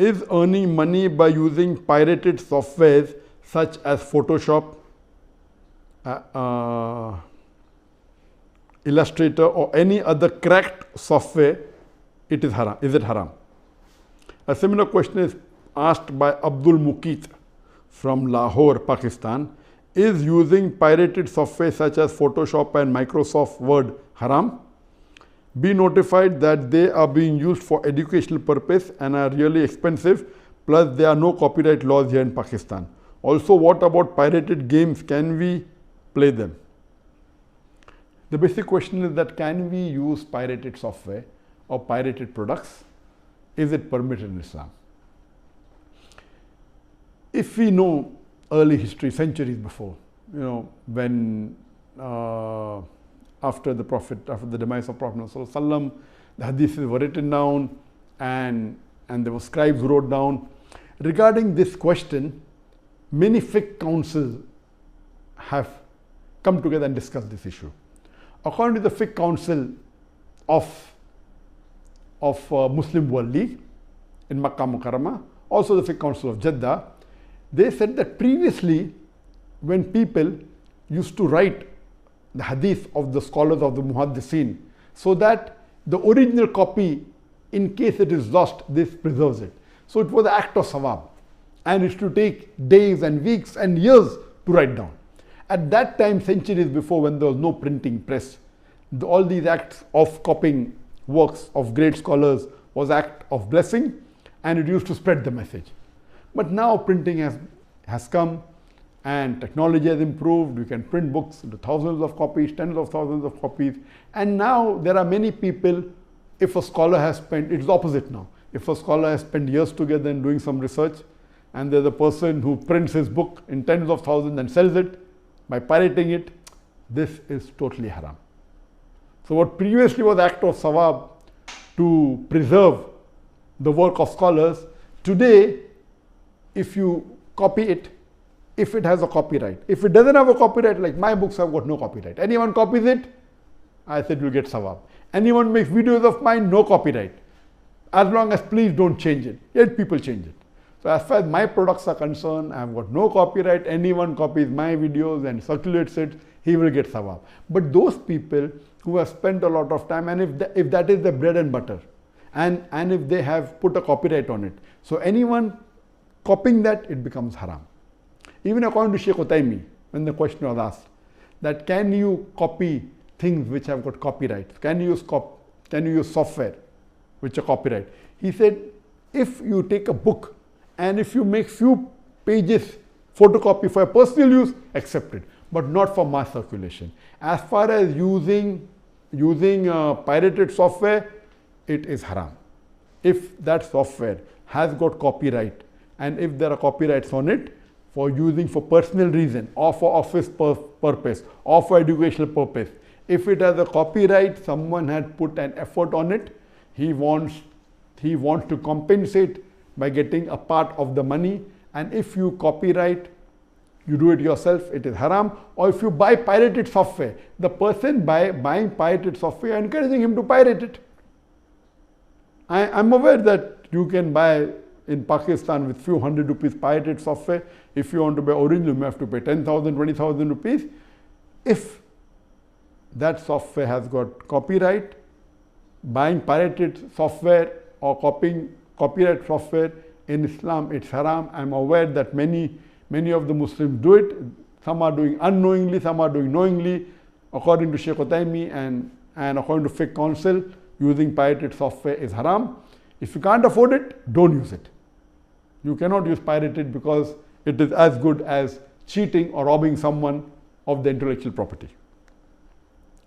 is earning money by using pirated softwares such as Photoshop, Illustrator or any other cracked software, it is haram. Is it haram? A similar question is asked by Abdul Muqit from Lahore, Pakistan. Is using pirated software such as Photoshop and Microsoft Word haram? Be notified that they are being used for educational purpose and are really expensive, plus there are no copyright laws here in Pakistan. Also, what about pirated games? Can we play them? The basic question is that can we use pirated software or pirated products? Is it permitted in Islam? If we know early history, centuries before, when after the demise of Prophet ﷺ, the hadiths were written down and there were scribes who wrote down. Regarding this question, many fiqh councils have come together and discussed this issue. According to the fiqh council of Muslim World League in Makkah Mukarramah, also the fiqh council of Jeddah, they said that previously when people used to write the hadith of the scholars of the muhaddithin, so that the original copy, in case it is lost, this preserves it. So it was an act of sawab, and it used to take days and weeks and years to write down. At that time, centuries before, when there was no printing press, all these acts of copying works of great scholars was act of blessing, and it used to spread the message. But now printing has come and technology has improved. You can print books into thousands of copies, tens of thousands of copies. And now there are many people, if a scholar has spent, it's opposite now. If a scholar has spent years together in doing some research, and there's a person who prints his book in tens of thousands and sells it by pirating it, this is totally haram. So what previously was act of sawab to preserve the work of scholars, today, if you copy it, if it has a copyright. If it doesn't have a copyright, like my books have got no copyright. Anyone copies it, I said you'll get sawab. Anyone makes videos of mine, no copyright. As long as please don't change it. Yet people change it. So as far as my products are concerned, I have got no copyright. Anyone copies my videos and circulates it, he will get sawab. But those people who have spent a lot of time, and if that is the bread and butter, and if they have put a copyright on it, so anyone copying that, it becomes haram. Even according to Sheikh Utaymi, when the question was asked, that can you copy things which have got copyright? Can you use software which are copyright? He said, if you take a book and if you make few pages photocopy for personal use, accept it, but not for mass circulation. As far as using pirated software, it is haram. If that software has got copyright, and if there are copyrights on it for using for personal reason or for office purpose or for educational purpose, if it has a copyright, someone had put an effort on it, he wants to compensate by getting a part of the money. And if you copyright, you do it yourself, it is haram. Or if you buy pirated software, the person buying pirated software, encouraging him to pirate it. I'm aware that you can buy in Pakistan with few hundred rupees pirated software. If you want to buy original, you have to pay 10,000, 20,000 rupees. If that software has got copyright, buying pirated software or copying copyright software in Islam, it's haram. I'm aware that many of the Muslims do it. Some are doing unknowingly, some are doing knowingly. According to Sheikh Utaymi and according to Fiqh Council, using pirated software is haram. If you can't afford it, don't use it. You cannot use pirated because it is as good as cheating or robbing someone of the intellectual property.